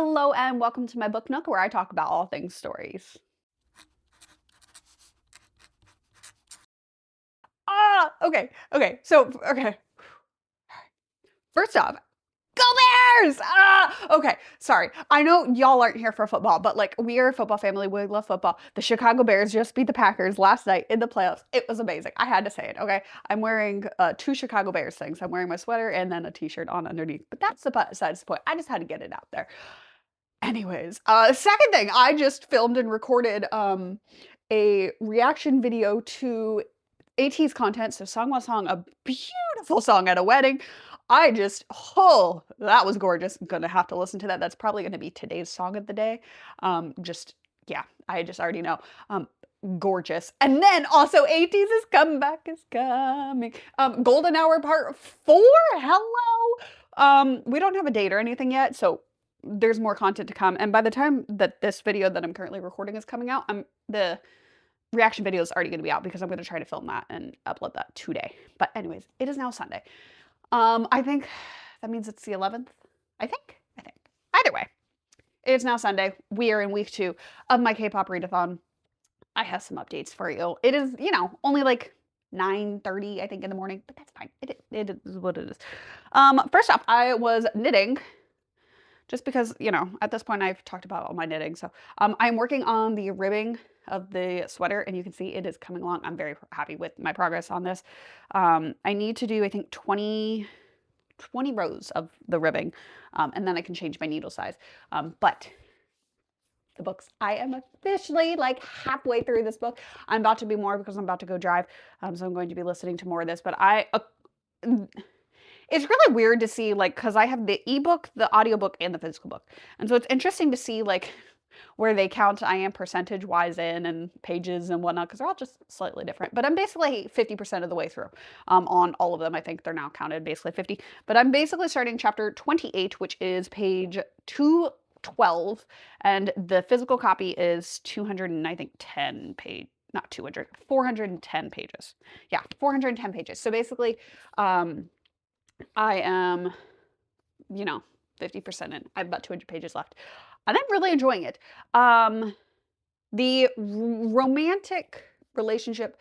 Hello and welcome to my book nook where I talk about all things stories. Okay. First off, go Bears! Okay, sorry. I know y'all aren't here for football, but like we are a football family. We love football. The Chicago Bears just beat the Packers last night in the playoffs. It was amazing. I had to say it, okay? I'm wearing two Chicago Bears things. I'm wearing my sweater and then a t-shirt on underneath. But that's besides the point. I just had to get it out there. Anyways, second thing, I just filmed and recorded a reaction video to AT's content, so Song Was Song, a beautiful song at a wedding. That was gorgeous. I'm gonna have to listen to that. That's probably gonna be today's song of the day. Yeah, I just already know. Gorgeous. And then also AT's comeback is coming. Golden Hour Part 4, hello. We don't have a date or anything yet, so there's more content to come. And by the time that this video that I'm currently recording is coming out, the reaction video is already going to be out because I'm going to try to film that and upload that today. But anyways, it is now Sunday. I think that means it's the 11th. I think. Either way, it is now Sunday. We are in week 2 of my K-pop readathon. I have some updates for you. It is, only like 9:30, I think, in the morning, but that's fine. It is what it is. First off, I was knitting. Just because, at this point I've talked about all my knitting. So I'm working on the ribbing of the sweater and you can see it is coming along. I'm very happy with my progress on this. I need to do, I think 20 rows of the ribbing and then I can change my needle size. But the books, I am officially like halfway through this book. I'm about to be more because I'm about to go drive. So I'm going to be listening to more of this, but it's really weird to see, like, because I have the ebook, the audiobook, and the physical book. And so it's interesting to see, like, where they count I am percentage-wise in and pages and whatnot, because they're all just slightly different. But I'm basically 50% of the way through on all of them. I think they're now counted basically 50. But I'm basically starting chapter 28, which is page 212. And the physical copy is 200 and I think 10 page. Not 200, 410 pages. Yeah, 410 pages. So basically, I am, 50% in. I have about 200 pages left. And I'm really enjoying it. The romantic relationship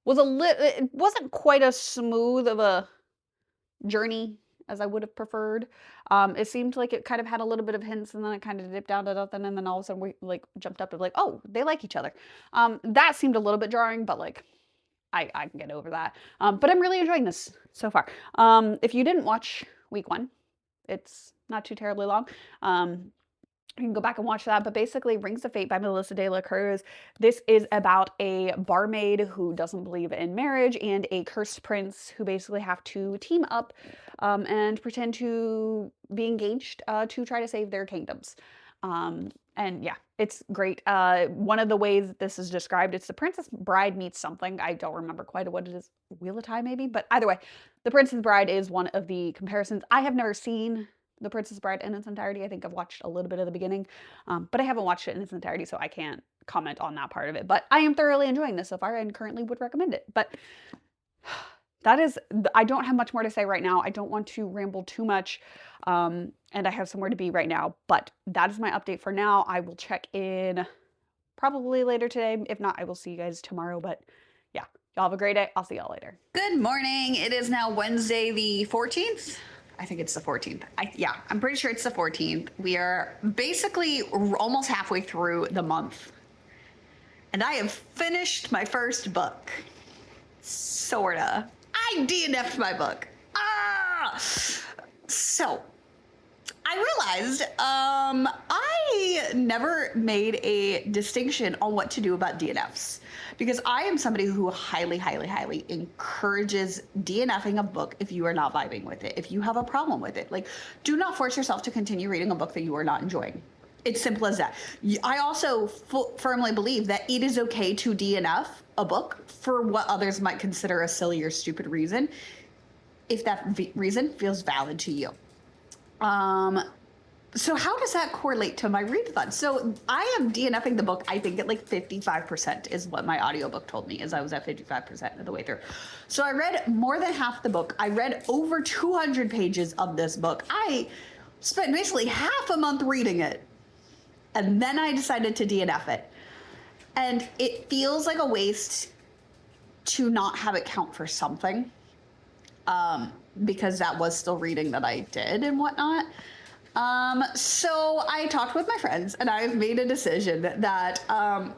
was it wasn't quite as smooth of a journey as I would have preferred. It seemed like it kind of had a little bit of hints and then it kind of dipped down to nothing and then all of a sudden we like jumped up to like, oh, they like each other. That seemed a little bit jarring, but like, I can get over that. But I'm really enjoying this so far. If you didn't watch week 1, it's not too terribly long. You can go back and watch that. But basically, Rings of Fate by Melissa De La Cruz. This is about a barmaid who doesn't believe in marriage and a cursed prince who basically have to team up and pretend to be engaged to try to save their kingdoms. And yeah, it's great. One of the ways that this is described, it's the Princess Bride meets something. I don't remember quite what it is. Wheel of Time, maybe? But either way, the Princess Bride is one of the comparisons. I have never seen the Princess Bride in its entirety. I think I've watched a little bit of the beginning, but I haven't watched it in its entirety, so I can't comment on that part of it. But I am thoroughly enjoying this so far and currently would recommend it. But I don't have much more to say right now. I don't want to ramble too much. And I have somewhere to be right now, but that is my update for now. I will check in probably later today. If not, I will see you guys tomorrow, but yeah, y'all have a great day. I'll see y'all later. Good morning. It is now Wednesday, the 14th. I think it's the 14th. Yeah, I'm pretty sure it's the 14th. We are basically almost halfway through the month. And I have finished my first book. Sorta. I DNF'd my book. So, I realized I never made a distinction on what to do about DNFs because I am somebody who highly encourages DNFing a book if you are not vibing with it, if you have a problem with it. Like, do not force yourself to continue reading a book that you are not enjoying. It's simple as that. I also firmly believe that it is okay to DNF a book for what others might consider a silly or stupid reason, if that reason feels valid to you. So how does that correlate to my readathon? So I am DNFing the book, I think at like 55% is what my audiobook told me, as I was at 55% of the way through. So I read more than half the book. I read over 200 pages of this book. I spent basically half a month reading it, and then I decided to DNF it. And it feels like a waste to not have it count for something, because that was still reading that I did and whatnot. So I talked with my friends, and I've made a decision that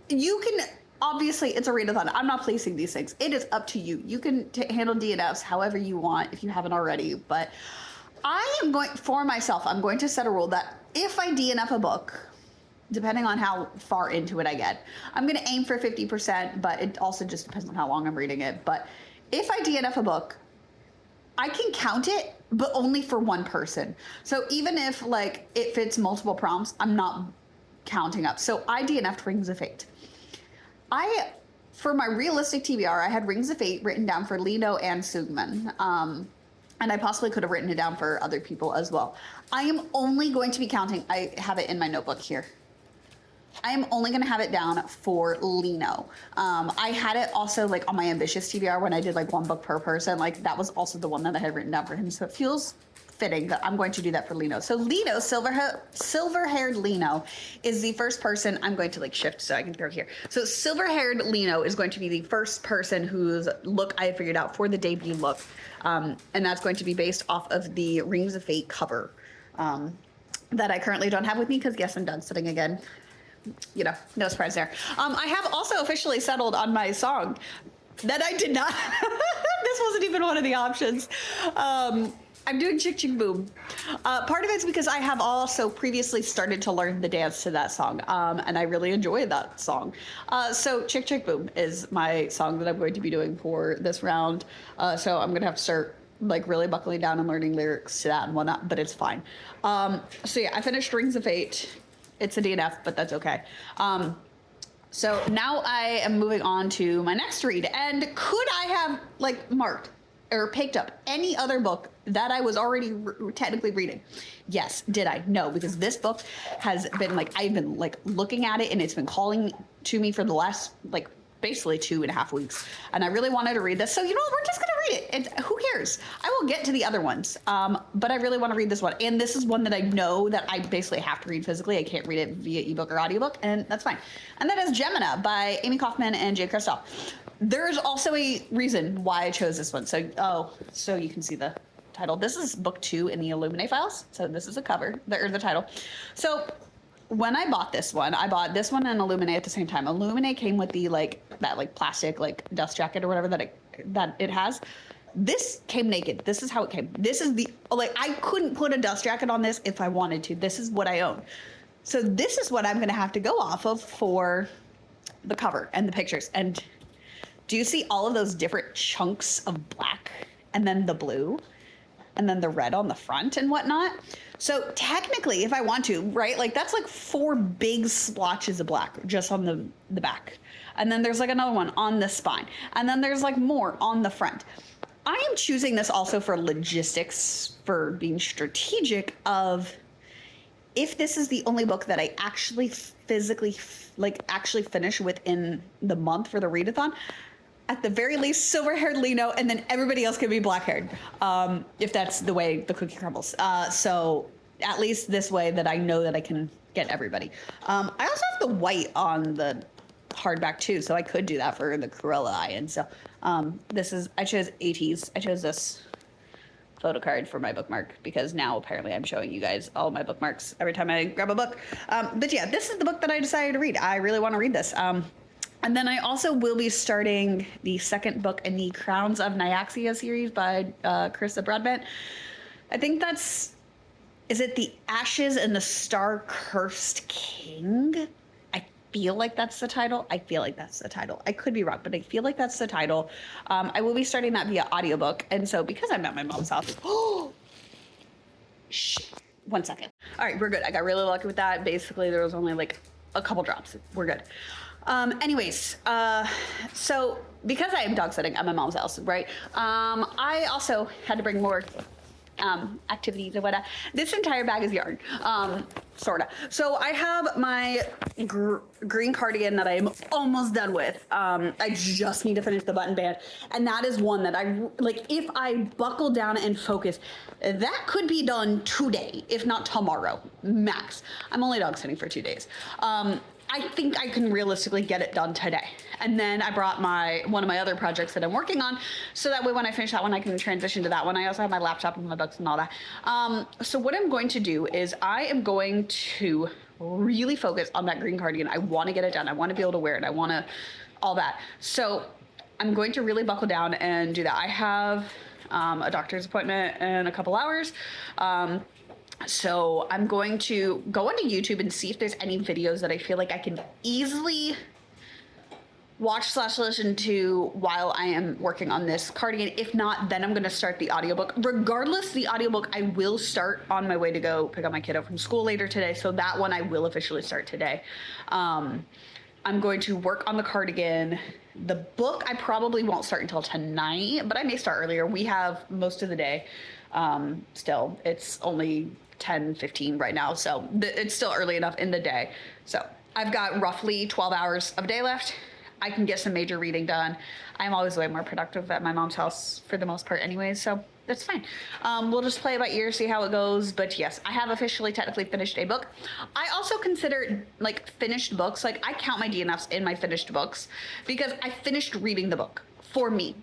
you can, obviously it's a readathon. I'm not placing these things. It is up to you. You can handle DNFs however you want if you haven't already, but I am going, for myself, I'm going to set a rule that if I DNF a book, depending on how far into it I get, I'm going to aim for 50%, but it also just depends on how long I'm reading it. But if I DNF a book, I can count it, but only for one person. So even if like it fits multiple prompts, I'm not counting up. So I DNF'd Rings of Fate. For my realistic TBR, I had Rings of Fate written down for Lino and Sugman. And I possibly could have written it down for other people as well. I am only going to be counting, I have it in my notebook here. I am only gonna have it down for Lino. I had it also like on my ambitious TBR when I did like one book per person, like that was also the one that I had written down for him. So it feels fitting that I'm going to do that for Lino. So Lino, silver-haired Lino is the first person. I'm going to like shift so I can throw here. So silver-haired Lino is going to be the first person whose look I figured out for the debut look. And that's going to be based off of the Rings of Fate cover that I currently don't have with me because yes, I'm done sitting again. You know, no surprise there. I have also officially settled on my song that I did not. This wasn't even one of the options. I'm doing Chick Chick Boom. Part of it's because I have also previously started to learn the dance to that song, and I really enjoy that song. So Chick Chick Boom is my song that I'm going to be doing for this round. So I'm gonna have to start like really buckling down and learning lyrics to that and whatnot, but it's fine. So yeah, I finished Rings of Fate. It's a DNF, but that's okay. So now I am moving on to my next read. And could I have like marked or picked up any other book that I was already technically reading? Yes. Did I? No, because this book has been like, I've been like looking at it and it's been calling to me for the last like basically 2.5 weeks. And I really wanted to read this. So you know what, we're just gonna read it. And who cares? I will get to the other ones. But I really wanna read this one. And this is one that I know that I basically have to read physically. I can't read it via ebook or audiobook, and that's fine. And that is Gemina by Amy Kaufman and Jay Kristoff. There's also a reason why I chose this one. So you can see the title. This is book 2 in the Illuminate files. So this is a cover, or the title. So when I bought this one, I bought this one and Illuminate at the same time. Illuminate came with the that plastic dust jacket or whatever that it has. This came naked. This is how it came. This is the I couldn't put a dust jacket on this if I wanted to. This is what I own. So this is what I'm gonna have to go off of for the cover and the pictures. And do you see all of those different chunks of black and then the blue and then the red on the front and whatnot? So technically, if I want to, right, that's 4 big splotches of black just on the back. And then there's another one on the spine. And then there's more on the front. I am choosing this also for logistics, for being strategic of if this is the only book that I actually physically, actually finish within the month for the readathon, at the very least, silver-haired Lino, and then everybody else can be black-haired, if that's the way the cookie crumbles. So at least this way that I know that I can get everybody. I also have the white on the hardback too, so I could do that for the Cruella eye. And so I chose 80s. I chose this photo card for my bookmark because now apparently I'm showing you guys all my bookmarks every time I grab a book. But yeah, this is the book that I decided to read. I really want to read this. And then I also will be starting the second book in the Crowns of Nyaxia series by Carissa Broadbent. I think is it The Ashes and the Star-Cursed King? I feel like that's the title. I could be wrong, but I feel like that's the title. I will be starting that via audiobook. And so because I'm at my mom's house, one second. All right, we're good. I got really lucky with that. Basically, there was only a couple drops. We're good. Anyways, so because I am dog sitting at my mom's house, right? I also had to bring more activities or whatever. This entire bag is yarn, sorta. So I have my green cardigan that I'm almost done with. I just need to finish the button band, and that is one that I like. If I buckle down and focus, that could be done today, if not tomorrow, max. I'm only dog sitting for 2 days. I think I can realistically get it done today. And then I brought one of my other projects that I'm working on, so that way when I finish that one, I can transition to that one. I also have my laptop and my books and all that. So what I'm going to do is I am going to really focus on that green cardigan. I want to get it done. I want to be able to wear it. I want to, all that. So I'm going to really buckle down and do that. I have a doctor's appointment in a couple hours. So I'm going to go onto YouTube and see if there's any videos that I feel like I can easily watch/listen to while I am working on this cardigan. If not, then I'm going to start the audiobook. Regardless, the audiobook I will start on my way to go pick up my kiddo from school later today. So that one I will officially start today. I'm going to work on the cardigan. The book I probably won't start until tonight, but I may start earlier. We have most of the day. Still, it's only 10:15 right now, so it's still early enough in the day. So I've got roughly 12 hours of day left. I can get some major reading done. I'm always way more productive at my mom's house for the most part anyways, so that's fine. We'll just play it by ear, see how it goes. But yes, I have officially technically finished a book. I also consider like finished books, like I count my DNFs in my finished books because I finished reading the book for me.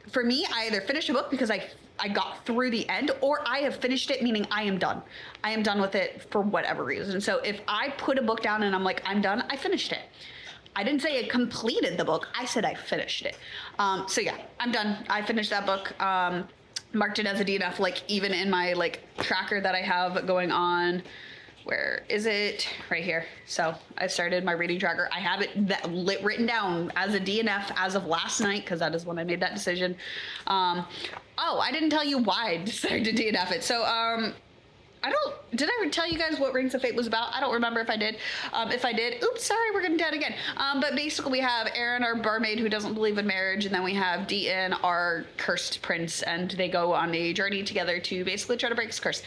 For me, I either finished a book because I got through the end, or I have finished it, meaning I am done. I am done with it for whatever reason. So if I put a book down and I'm like, I'm done, I finished it. I didn't say I completed the book. I said I finished it. So yeah, I'm done. I finished that book. Marked it as a DNF, like even in my like tracker that I have going on. Where is it? Right here. So I started my reading tracker. I have it written down as a DNF as of last night, because that is when I made that decision. Oh, I didn't tell you why I decided to DNF it. So did I tell you guys what Rings of Fate was about? I don't remember if I did. If I did, oops, sorry, we're gonna do it again. But basically we have Aaron, our barmaid who doesn't believe in marriage, and then we have Dean, our cursed prince, and they go on a journey together to basically try to break his curse.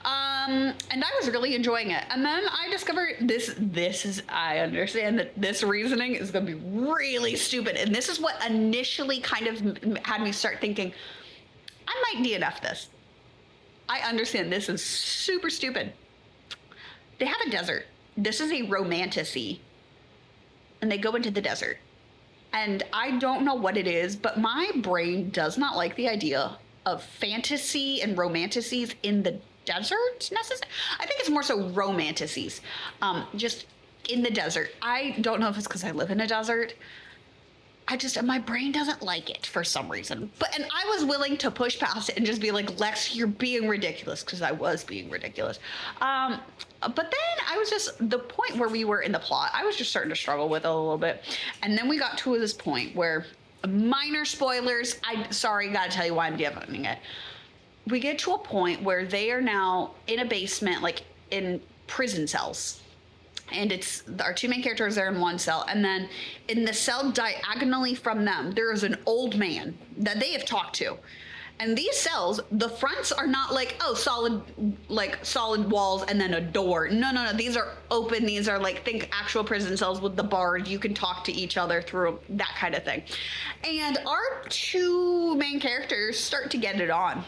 And I was really enjoying it. And then I discovered I understand that this reasoning is gonna be really stupid. And this is what initially kind of had me start thinking, I might DNF this. I understand this is super stupid. They have a desert. This is a romantasy. And they go into the desert. And I don't know what it is, but my brain does not like the idea of fantasy and romantasies in the desert necessarily. I think it's more so romantasies. Just in the desert. I don't know if it's because I live in a desert. My brain doesn't like it for some reason. And I was willing to push past it and just be like, Lex, you're being ridiculous, because I was being ridiculous. But then I was just, the point where we were in the plot, I was just starting to struggle with it a little bit. And then we got to this point where, minor spoilers, sorry, gotta tell you why I'm DNFing it. We get to a point where they are now in a basement, like in prison cells. And it's our two main characters are in one cell, and then in the cell diagonally from them there is an old man that they have talked to. And these cells, the fronts are not like, oh, solid walls and then a door. No, these are open. These are like, think actual prison cells with the bars. You can talk to each other through that kind of thing. And our two main characters start to get it on.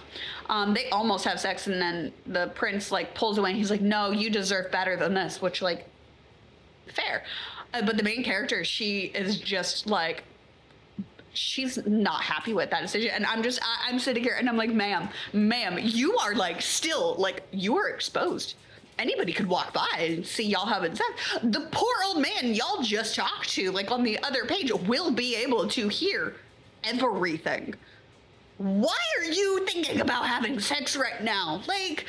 They almost have sex, and then the prince like pulls away and he's like, no, you deserve better than this, which like, fair. But the main character, she is just like, she's not happy with that decision. And I'm sitting here and I'm like, ma'am, you are like still like, you are exposed. Anybody could walk by and see y'all having sex. The poor old man y'all just talked to, like on the other page, will be able to hear everything. Why are you thinking about having sex right now? Like,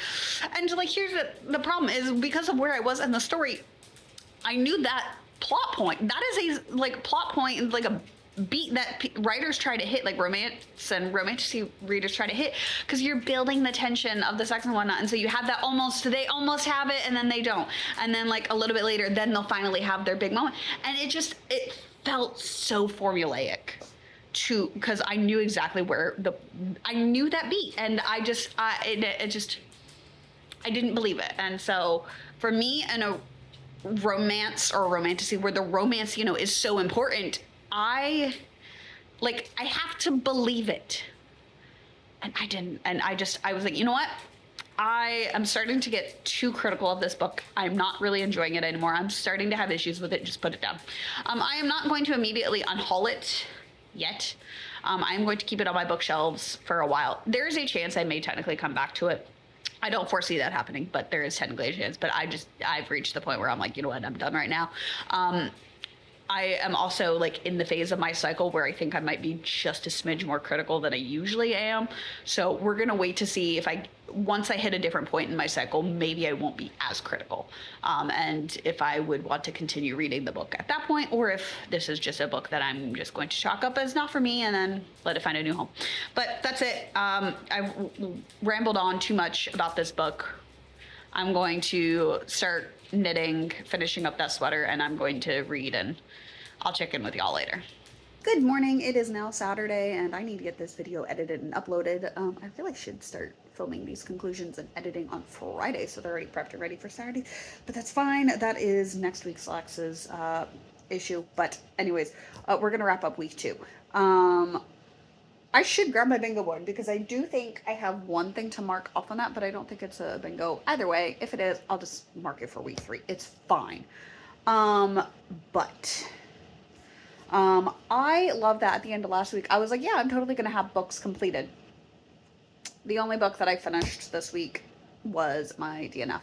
and like, here's the problem is, because of where I was in the story, I knew that plot point. That is a like plot point and like a beat that writers try to hit, like romance and romantic readers try to hit, because you're building the tension of the sex and whatnot. And so you have that they almost have it, and then they don't. And then like a little bit later, then they'll finally have their big moment. And it felt so formulaic to, because I knew exactly where I knew that beat, and I just, it just, I didn't believe it. And so for me, in a romance or romantasy where the romance, is so important, I have to believe it. And I didn't. And I was like, you know what? I am starting to get too critical of this book. I'm not really enjoying it anymore. I'm starting to have issues with it. Just put it down. I am not going to immediately unhaul it yet. I'm going to keep it on my bookshelves for a while. There's a chance I may technically come back to it. I don't foresee that happening, but there is technically a chance. But I've reached the point where I'm like, you know what, I'm done right now. I am also like in the phase of my cycle where I think I might be just a smidge more critical than I usually am. So we're gonna wait to see if once I hit a different point in my cycle, maybe I won't be as critical. And if I would want to continue reading the book at that point, or if this is just a book that I'm just going to chalk up as not for me and then let it find a new home. But that's it. I've rambled on too much about this book. I'm going to start knitting, finishing up that sweater, and I'm going to read, and I'll check in with y'all later. Good morning. It is now Saturday, and I need to get this video edited and uploaded. I really should start filming these conclusions and editing on Friday, so they're already prepped and ready for Saturday. But that's fine. That is next week's Lex's issue. But anyways, we're gonna wrap up week 2. I should grab my bingo board because I do think I have one thing to mark off on that, but I don't think it's a bingo. Either way, if it is, I'll just mark it for week 3. It's fine. But I love that at the end of last week, I was like, yeah, I'm totally going to have books completed. The only book that I finished this week was my DNF.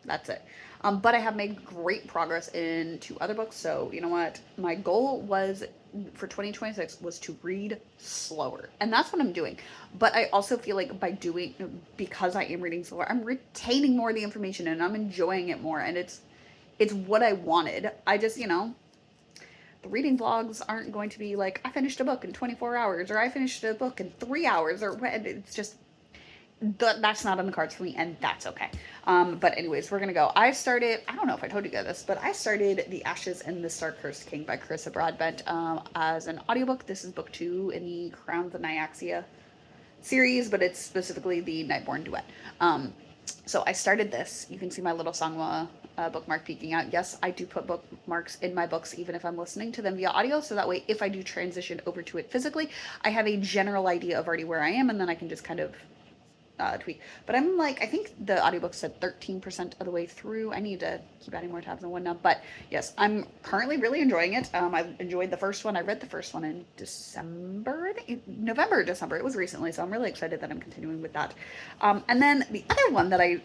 That's it. But I have made great progress in 2 other books. So you know what? My goal was for 2026 was to read slower. And that's what I'm doing. But I also feel like because I am reading slower, I'm retaining more of the information and I'm enjoying it more. And it's what I wanted. I just, the reading vlogs aren't going to be like, I finished a book in 24 hours or I finished a book in 3 hours or it's just, that's not on the cards for me, and that's okay. But anyways, we're gonna go. I don't know if I told you guys this, but I started The Ashes and the Star-Cursed King by Carissa Broadbent as an audiobook. This is book 2 in the Crown of the Nyaxia series, but it's specifically the Nightborn duet. So I started this. You can see my little Sangwa bookmark peeking out. Yes, I do put bookmarks in my books, even if I'm listening to them via audio. So that way, if I do transition over to it physically, I have a general idea of already where I am, and then I can just kind of tweak. But I'm like, I think the audiobook said 13% of the way through. I need to keep adding more tabs and whatnot. But yes, I'm currently really enjoying it. I enjoyed the first one. I read the first one in November or December. It was recently, so I'm really excited that I'm continuing with that. And then the other one that I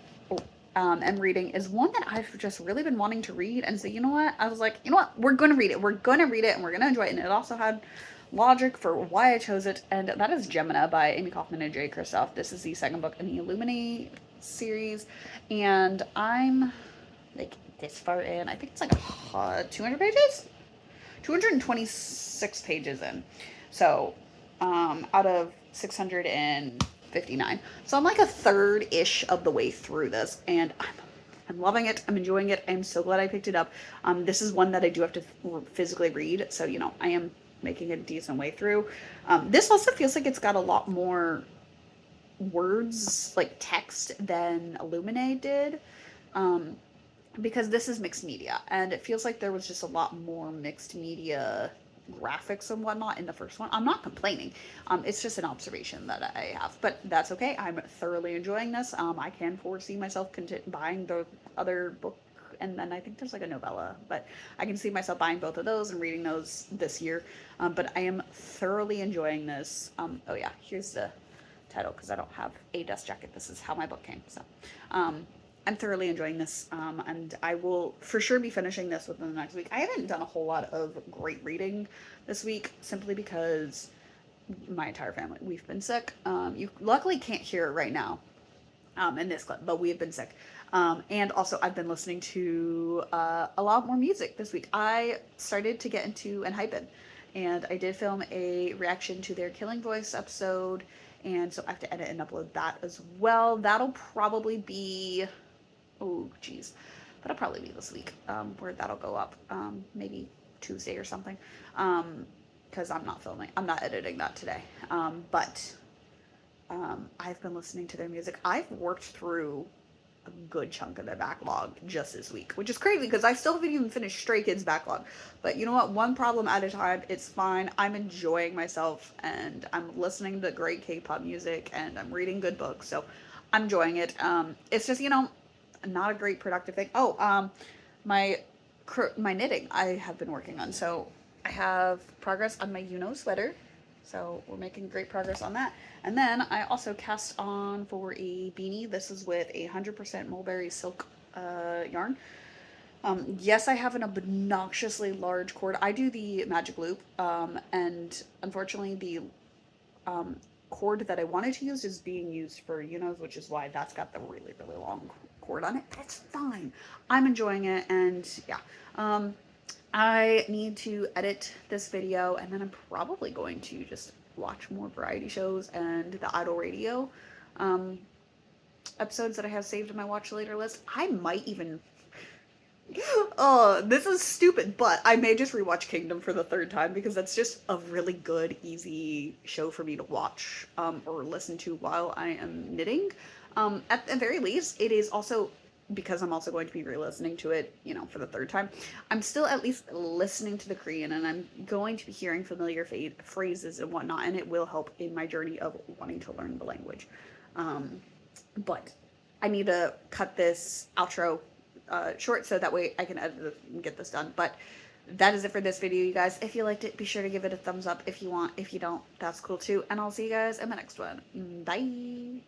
am reading is one that I've just really been wanting to read. And so, you know what? I was like, you know what? We're going to read it. We're going to read it, and we're going to enjoy it. And it also had logic for why I chose it, and that is Gemina by Amy Kaufman and Jay Kristoff. This is the second book in the Illuminate series, and I'm like this far in. I think it's like 200 pages? 226 pages in. So, out of 659. So I'm like a third-ish of the way through this, and I'm loving it. I'm enjoying it. I'm so glad I picked it up. This is one that I do have to physically read, so, I am making a decent way through. This also feels like it's got a lot more words, like text, than Illuminate did, because this is mixed media, and it feels like there was just a lot more mixed media graphics and whatnot in the first one. I'm not complaining. It's just an observation that I have, but that's okay. I'm thoroughly enjoying this. I can foresee myself buying the other book, and then I think there's like a novella, but I can see myself buying both of those and reading those this year. But I am thoroughly enjoying this. Oh yeah, here's the title because I don't have a dust jacket. This is how my book came. So I'm thoroughly enjoying this, and I will for sure be finishing this within the next week. I haven't done a whole lot of great reading this week simply because my entire family, we've been sick. You luckily can't hear it right now in this clip, but we have been sick. And also I've been listening to a lot more music this week. I started to get into Enhypen, and I did film a reaction to their Killing Voice episode, and so I have to edit and upload that as well. That'll probably be, that'll probably be this week, where that'll go up, maybe Tuesday or something. because I'm not filming. I'm not editing that today. But I've been listening to their music. I've worked through a good chunk of their backlog just this week, which is crazy because I still haven't even finished Stray Kids backlog. But you know what? One problem at a time. It's fine. I'm enjoying myself and I'm listening to great K-pop music and I'm reading good books. So I'm enjoying it. It's just, not a great productive thing. Oh, my my knitting I have been working on. So I have progress on my sweater. So we're making great progress on that. And then I also cast on for a beanie. This is with 100% mulberry silk yarn. Yes, I have an obnoxiously large cord. I do the magic loop, and unfortunately the cord that I wanted to use is being used for which is why that's got the really, really long cord on it. That's fine. I'm enjoying it, and yeah. I need to edit this video, and then I'm probably going to just watch more variety shows and the Idol Radio episodes that I have saved in my watch later list. I might even oh, this is stupid, but I may just rewatch Kingdom for the third time because that's just a really good, easy show for me to watch or listen to while I am knitting. At the very least, it is also, because I'm also going to be re-listening to it, for the third time, I'm still at least listening to the Korean and I'm going to be hearing familiar phrases and whatnot, and it will help in my journey of wanting to learn the language. But I need to cut this outro short so that way I can edit it and get this done. But that is it for this video, you guys. If you liked it, be sure to give it a thumbs up if you want. If you don't, that's cool too. And I'll see you guys in the next one. Bye!